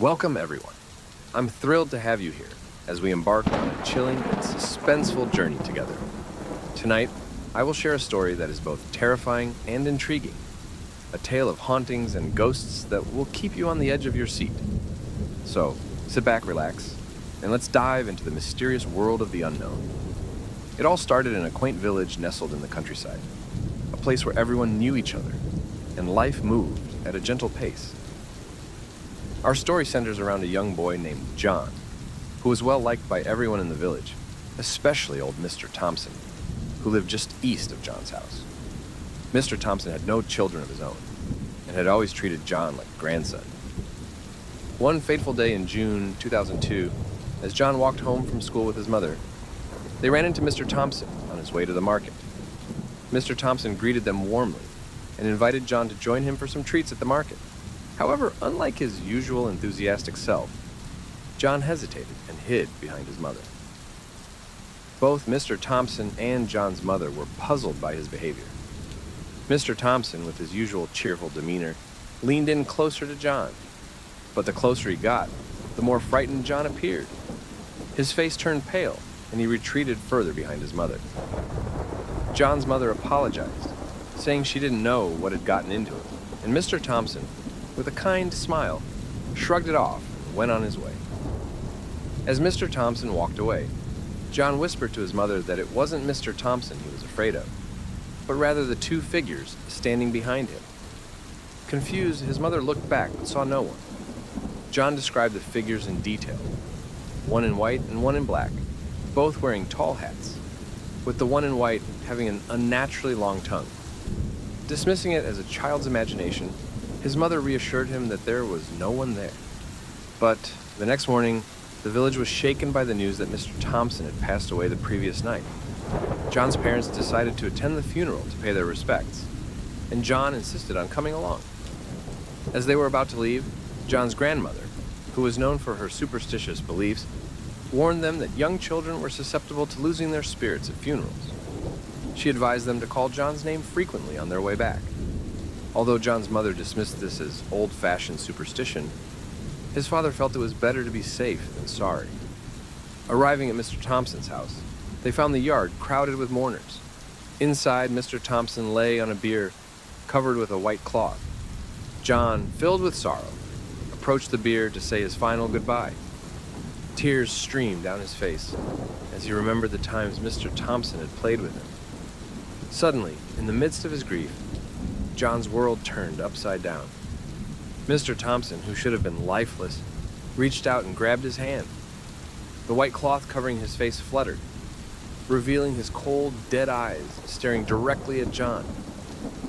Welcome, everyone. I'm thrilled to have you here as we embark on a chilling and suspenseful journey together. Tonight, I will share a story that is both terrifying and intriguing, a tale of hauntings and ghosts that will keep you on the edge of your seat. So, sit back, relax, and let's dive into the mysterious world of the unknown. It all started in a quaint village nestled in the countryside, a place where everyone knew each other, and life moved at a gentle pace. Our story centers around a young boy named John, who was well liked by everyone in the village, especially old Mr. Thompson, who lived just east of John's house. Mr. Thompson had no children of his own, and had always treated John like a grandson. One fateful day in June 2002, as John walked home from school with his mother, they ran into Mr. Thompson on his way to the market. Mr. Thompson greeted them warmly and invited John to join him for some treats at the market. However, unlike his usual enthusiastic self, John hesitated and hid behind his mother. Both Mr. Thompson and John's mother were puzzled by his behavior. Mr. Thompson, with his usual cheerful demeanor, leaned in closer to John. But the closer he got, the more frightened John appeared. His face turned pale, and he retreated further behind his mother. John's mother apologized, saying she didn't know what had gotten into him, and Mr. Thompson, with a kind smile, shrugged it off and went on his way. As Mr. Thompson walked away, John whispered to his mother that it wasn't Mr. Thompson he was afraid of, but rather the two figures standing behind him. Confused, his mother looked back but saw no one. John described the figures in detail, one in white and one in black, both wearing tall hats, with the one in white having an unnaturally long tongue. Dismissing it as a child's imagination, his mother reassured him that there was no one there. But the next morning, the village was shaken by the news that Mr. Thompson had passed away the previous night. John's parents decided to attend the funeral to pay their respects, and John insisted on coming along. As they were about to leave, John's grandmother, who was known for her superstitious beliefs, warned them that young children were susceptible to losing their spirits at funerals. She advised them to call John's name frequently on their way back. Although John's mother dismissed this as old-fashioned superstition, his father felt it was better to be safe than sorry. Arriving at Mr. Thompson's house, they found the yard crowded with mourners. Inside, Mr. Thompson lay on a bier covered with a white cloth. John, filled with sorrow, approached the bier to say his final goodbye. Tears streamed down his face as he remembered the times Mr. Thompson had played with him. Suddenly, in the midst of his grief, John's world turned upside down. Mr. Thompson, who should have been lifeless, reached out and grabbed his hand. The white cloth covering his face fluttered, revealing his cold, dead eyes staring directly at John.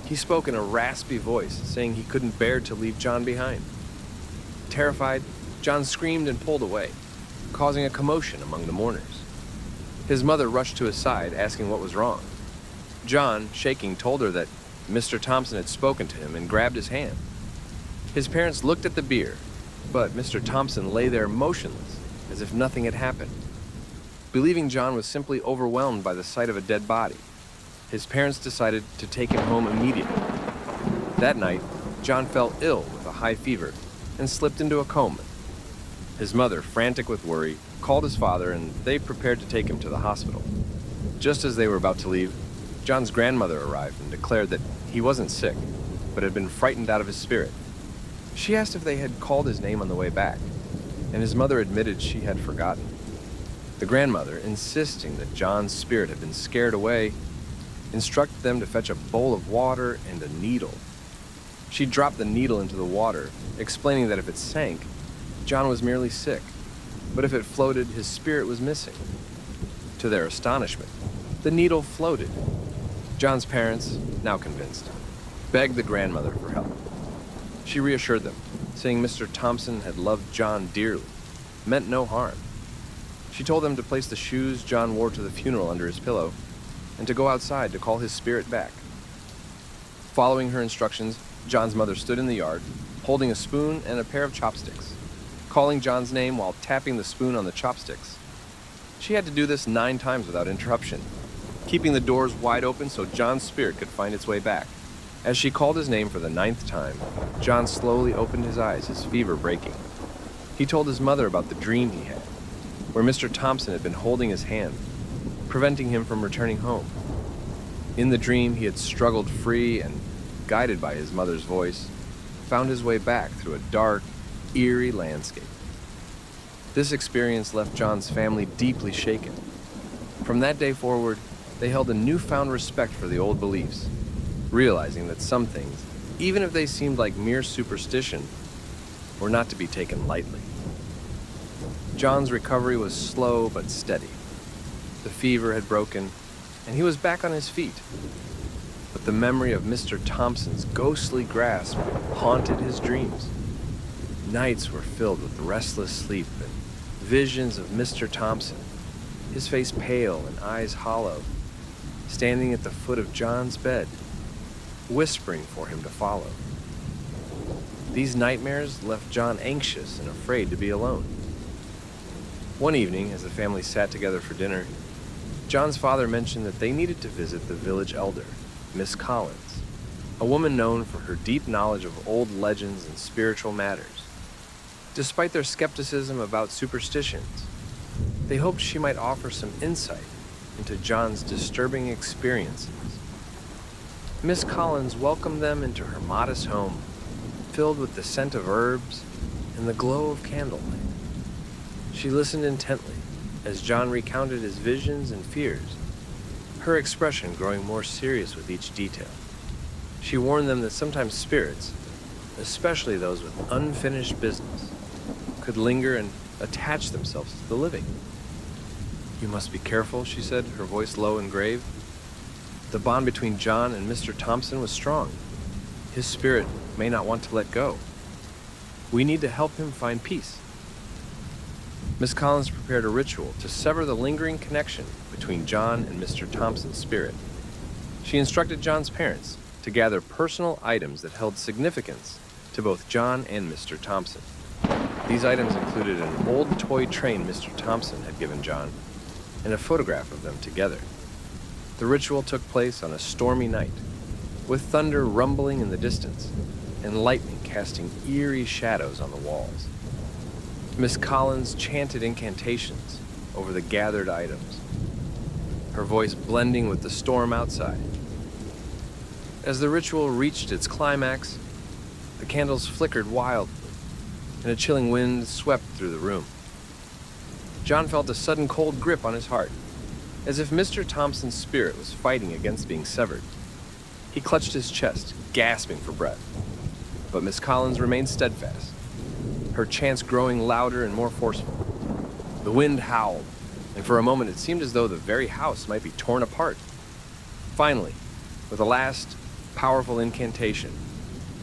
He spoke in a raspy voice, saying he couldn't bear to leave John behind. Terrified, John screamed and pulled away, causing a commotion among the mourners. His mother rushed to his side, asking what was wrong. John, shaking, told her that Mr. Thompson had spoken to him and grabbed his hand. His parents looked at the bier, but Mr. Thompson lay there motionless, as if nothing had happened. Believing John was simply overwhelmed by the sight of a dead body, his parents decided to take him home immediately. That night, John fell ill with a high fever and slipped into a coma. His mother, frantic with worry, called his father and they prepared to take him to the hospital. Just as they were about to leave, John's grandmother arrived and declared that he wasn't sick, but had been frightened out of his spirit. She asked if they had called his name on the way back, and his mother admitted she had forgotten. The grandmother, insisting that John's spirit had been scared away, instructed them to fetch a bowl of water and a needle. She dropped the needle into the water, explaining that if it sank, John was merely sick, but if it floated, his spirit was missing. To their astonishment, the needle floated. John's parents, now convinced, begged the grandmother for help. She reassured them, saying Mr. Thompson had loved John dearly, meant no harm. She told them to place the shoes John wore to the funeral under his pillow, and to go outside to call his spirit back. Following her instructions, John's mother stood in the yard, holding a spoon and a pair of chopsticks, calling John's name while tapping the spoon on the chopsticks. She had to do this 9 times without interruption, keeping the doors wide open so John's spirit could find its way back. As she called his name for the 9th time, John slowly opened his eyes, his fever breaking. He told his mother about the dream he had, where Mr. Thompson had been holding his hand, preventing him from returning home. In the dream, he had struggled free and, guided by his mother's voice, found his way back through a dark, eerie landscape. This experience left John's family deeply shaken. From that day forward, they held a newfound respect for the old beliefs, realizing that some things, even if they seemed like mere superstition, were not to be taken lightly. John's recovery was slow but steady. The fever had broken, and he was back on his feet. But the memory of Mr. Thompson's ghostly grasp haunted his dreams. Nights were filled with restless sleep and visions of Mr. Thompson, his face pale and eyes hollow, standing at the foot of John's bed, whispering for him to follow. These nightmares left John anxious and afraid to be alone. One evening, as the family sat together for dinner, John's father mentioned that they needed to visit the village elder, Miss Collins, a woman known for her deep knowledge of old legends and spiritual matters. Despite their skepticism about superstitions, they hoped she might offer some insight into John's disturbing experiences. Miss Collins welcomed them into her modest home, filled with the scent of herbs and the glow of candlelight. She listened intently as John recounted his visions and fears, her expression growing more serious with each detail. She warned them that sometimes spirits, especially those with unfinished business, could linger and attach themselves to the living. "You must be careful," she said, her voice low and grave. The bond between John and Mr. Thompson was strong. His spirit may not want to let go. We need to help him find peace. Miss Collins prepared a ritual to sever the lingering connection between John and Mr. Thompson's spirit. She instructed John's parents to gather personal items that held significance to both John and Mr. Thompson. These items included an old toy train Mr. Thompson had given John and a photograph of them together. The ritual took place on a stormy night, with thunder rumbling in the distance and lightning casting eerie shadows on the walls. Miss Collins chanted incantations over the gathered items, her voice blending with the storm outside. As the ritual reached its climax, the candles flickered wildly, and a chilling wind swept through the room. John felt a sudden cold grip on his heart, as if Mr. Thompson's spirit was fighting against being severed. He clutched his chest, gasping for breath. But Miss Collins remained steadfast, her chants growing louder and more forceful. The wind howled, and for a moment it seemed as though the very house might be torn apart. Finally, with a last, powerful incantation,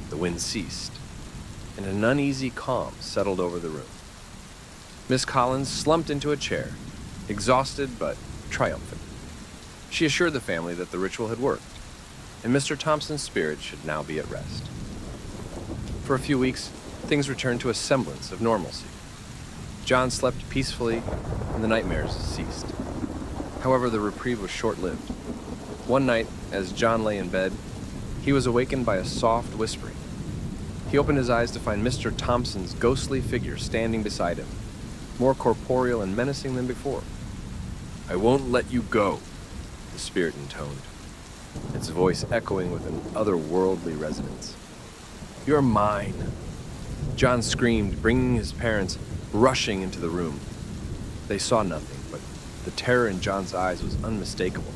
the wind ceased, and an uneasy calm settled over the room. Miss Collins slumped into a chair, exhausted but triumphant. She assured the family that the ritual had worked, and Mr. Thompson's spirit should now be at rest. For a few weeks, things returned to a semblance of normalcy. John slept peacefully, and the nightmares ceased. However, the reprieve was short-lived. One night, as John lay in bed, he was awakened by a soft whispering. He opened his eyes to find Mr. Thompson's ghostly figure standing beside him, more corporeal and menacing than before. "I won't let you go," the spirit intoned, its voice echoing with an otherworldly resonance. "You're mine." John screamed, bringing his parents rushing into the room. They saw nothing, but the terror in John's eyes was unmistakable.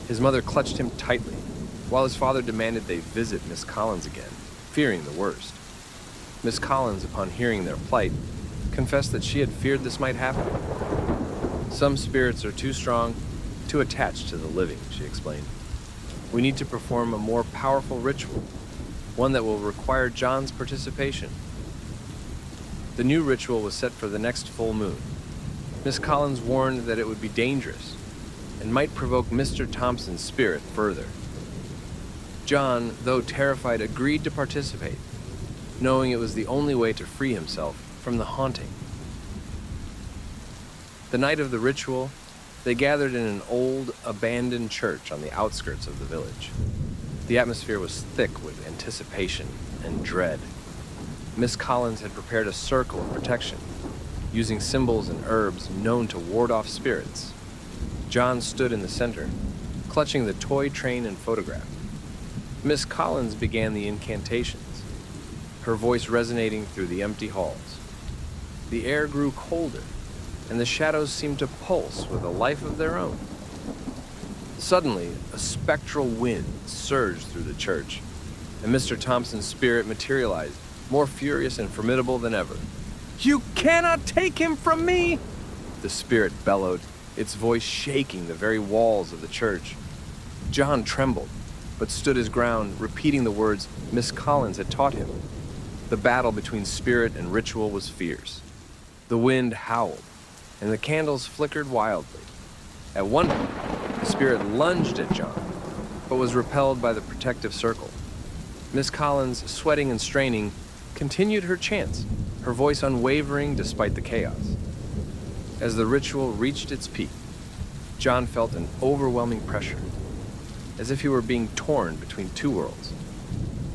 His mother clutched him tightly, while his father demanded they visit Miss Collins again, fearing the worst. Miss Collins, upon hearing their plight, confessed that she had feared this might happen. "Some spirits are too strong, too attached to the living," she explained. "We need to perform a more powerful ritual, one that will require John's participation." The new ritual was set for the next full moon. Miss Collins warned that it would be dangerous and might provoke Mr. Thompson's spirit further. John, though terrified, agreed to participate, knowing it was the only way to free himself from the haunting. The night of the ritual, they gathered in an old, abandoned church on the outskirts of the village. The atmosphere was thick with anticipation and dread. Miss Collins had prepared a circle of protection, using symbols and herbs known to ward off spirits. John stood in the center, clutching the toy train and photograph. Miss Collins began the incantations, her voice resonating through the empty halls. The air grew colder, and the shadows seemed to pulse with a life of their own. Suddenly, a spectral wind surged through the church, and Mr. Thompson's spirit materialized, more furious and formidable than ever. "You cannot take him from me!" the spirit bellowed, its voice shaking the very walls of the church. John trembled, but stood his ground, repeating the words Miss Collins had taught him. The battle between spirit and ritual was fierce. The wind howled, and the candles flickered wildly. At one point, the spirit lunged at John, but was repelled by the protective circle. Miss Collins, sweating and straining, continued her chants, her voice unwavering despite the chaos. As the ritual reached its peak, John felt an overwhelming pressure, as if he were being torn between two worlds.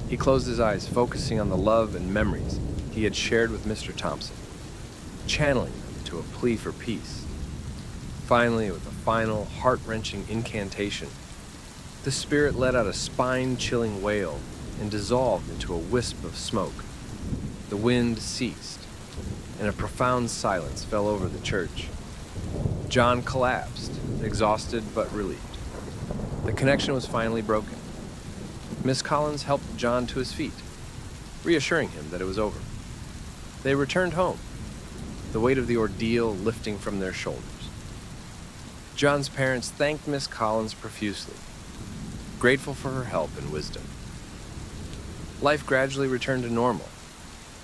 He closed his eyes, focusing on the love and memories he had shared with Mr. Thompson, channeling them to a plea for peace. Finally, with a final, heart-wrenching incantation, the spirit let out a spine-chilling wail and dissolved into a wisp of smoke. The wind ceased, and a profound silence fell over the church. John collapsed, exhausted but relieved. The connection was finally broken. Miss Collins helped John to his feet, reassuring him that it was over. They returned home, the weight of the ordeal lifting from their shoulders. John's parents thanked Miss Collins profusely, grateful for her help and wisdom. Life gradually returned to normal,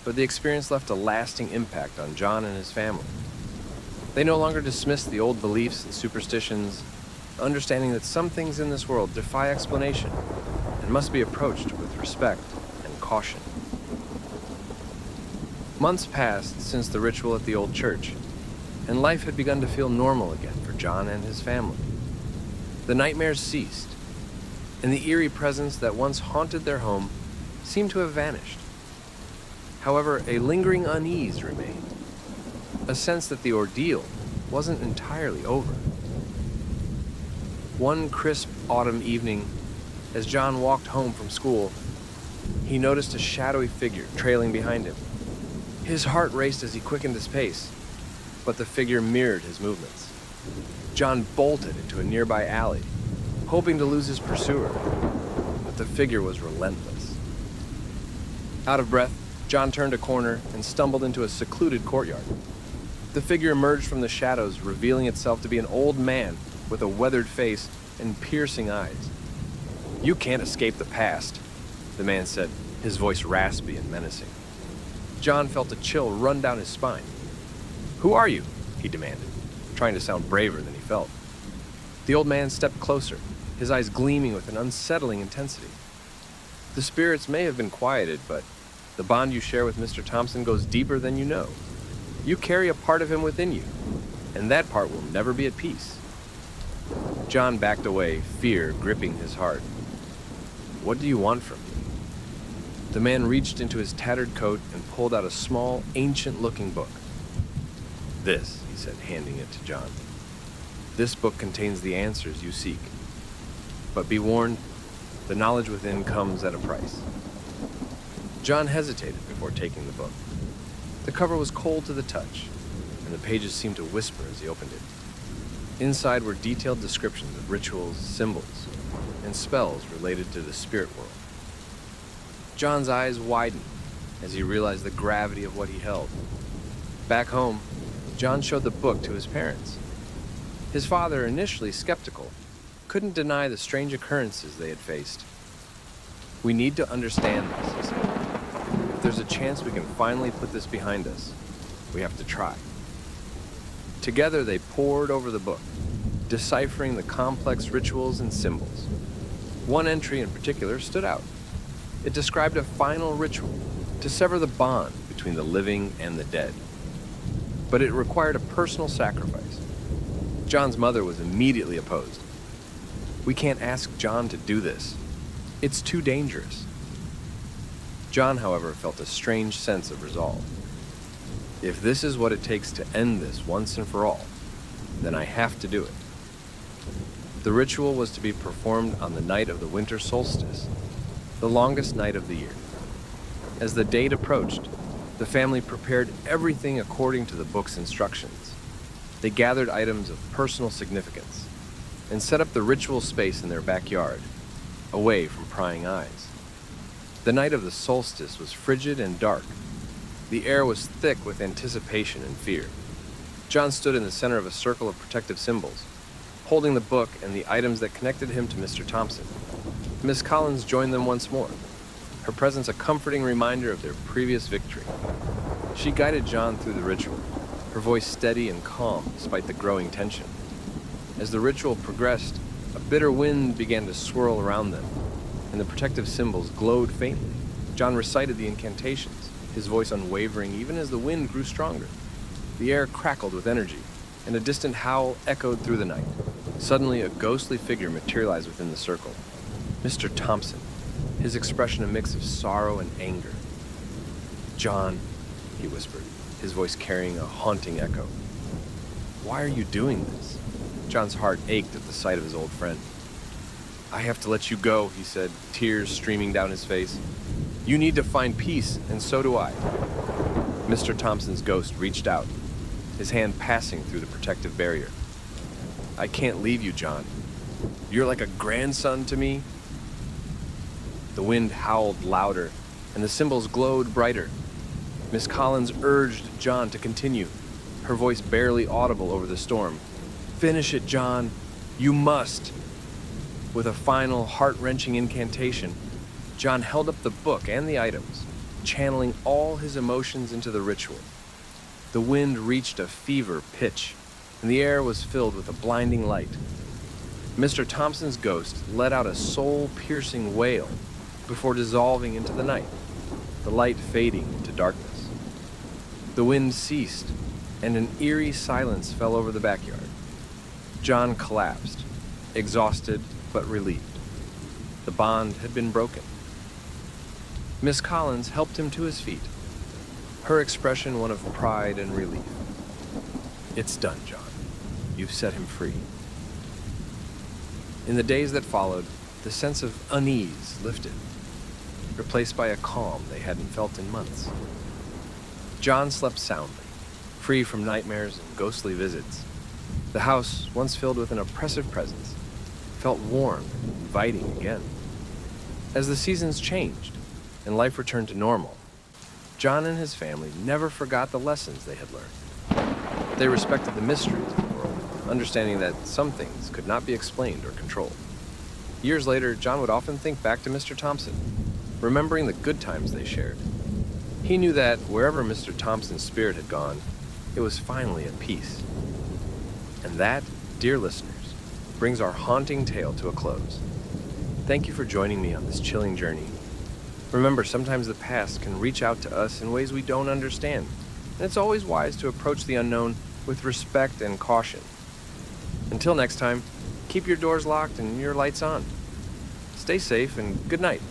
but the experience left a lasting impact on John and his family. They no longer dismissed the old beliefs and superstitions, understanding that some things in this world defy explanation and must be approached with respect and caution. Months passed since the ritual at the old church, and life had begun to feel normal again for John and his family. The nightmares ceased, and the eerie presence that once haunted their home seemed to have vanished. However, a lingering unease remained, a sense that the ordeal wasn't entirely over. One crisp autumn evening, as John walked home from school, he noticed a shadowy figure trailing behind him. His heart raced as he quickened his pace, but the figure mirrored his movements. John bolted into a nearby alley, hoping to lose his pursuer, but the figure was relentless. Out of breath, John turned a corner and stumbled into a secluded courtyard. The figure emerged from the shadows, revealing itself to be an old man with a weathered face and piercing eyes. "You can't escape the past," the man said, his voice raspy and menacing. John felt a chill run down his spine. "Who are you?" he demanded, trying to sound braver than he felt. The old man stepped closer, his eyes gleaming with an unsettling intensity. "The spirits may have been quieted, but the bond you share with Mr. Thompson goes deeper than you know. You carry a part of him within you, and that part will never be at peace." John backed away, fear gripping his heart. "What do you want from me?" The man reached into his tattered coat and pulled out a small, ancient-looking book. "This," he said, handing it to John. "This book contains the answers you seek. But be warned, the knowledge within comes at a price." John hesitated before taking the book. The cover was cold to the touch, and the pages seemed to whisper as he opened it. Inside were detailed descriptions of rituals, symbols, and spells related to the spirit world. John's eyes widened as he realized the gravity of what he held. Back home, John showed the book to his parents. His father, initially skeptical, couldn't deny the strange occurrences they had faced. "We need to understand this," he said. "If there's a chance we can finally put this behind us, we have to try." Together they pored over the book, deciphering the complex rituals and symbols. One entry in particular stood out. It described a final ritual to sever the bond between the living and the dead. But it required a personal sacrifice. John's mother was immediately opposed. "We can't ask John to do this. It's too dangerous." John, however, felt a strange sense of resolve. If this is what it takes to end this once and for all, then I have to do it. The ritual was to be performed on the night of the winter solstice, the longest night of the year. As the date approached, the family prepared everything according to the book's instructions. They gathered items of personal significance and set up the ritual space in their backyard, away from prying eyes. The night of the solstice was frigid and dark. The air was thick with anticipation and fear. John stood in the center of a circle of protective symbols, holding the book and the items that connected him to Mr. Thompson. Miss Collins joined them once more, her presence a comforting reminder of their previous victory. She guided John through the ritual, her voice steady and calm despite the growing tension. As the ritual progressed, a bitter wind began to swirl around them, and the protective symbols glowed faintly. John recited the incantations, his voice unwavering even as the wind grew stronger. The air crackled with energy, and a distant howl echoed through the night. Suddenly, a ghostly figure materialized within the circle. Mr. Thompson, his expression a mix of sorrow and anger. "John," he whispered, his voice carrying a haunting echo. "Why are you doing this?" John's heart ached at the sight of his old friend. "I have to let you go," he said, tears streaming down his face. "You need to find peace, and so do I." Mr. Thompson's ghost reached out, his hand passing through the protective barrier. "I can't leave you, John. You're like a grandson to me." The wind howled louder, and the symbols glowed brighter. Miss Collins urged John to continue, her voice barely audible over the storm. "Finish it, John. You must." With a final, heart-wrenching incantation, John held up the book and the items, channeling all his emotions into the ritual. The wind reached a fever pitch, and the air was filled with a blinding light. Mr. Thompson's ghost let out a soul-piercing wail before dissolving into the night, the light fading into darkness. The wind ceased, and an eerie silence fell over the backyard. John collapsed, exhausted but relieved. The bond had been broken. Miss Collins helped him to his feet, her expression one of pride and relief. "It's done, John. You've set him free." In the days that followed, the sense of unease lifted, replaced by a calm they hadn't felt in months. John slept soundly, free from nightmares and ghostly visits. The house, once filled with an oppressive presence, felt warm and inviting again. As the seasons changed and life returned to normal, John and his family never forgot the lessons they had learned. They respected the mysteries of the world, understanding that some things could not be explained or controlled. Years later, John would often think back to Mr. Thompson, remembering the good times they shared. He knew that wherever Mr. Thompson's spirit had gone, it was finally at peace. And that, dear listeners, brings our haunting tale to a close. Thank you for joining me on this chilling journey. Remember, sometimes the past can reach out to us in ways we don't understand, and it's always wise to approach the unknown with respect and caution. Until next time, keep your doors locked and your lights on. Stay safe and good night.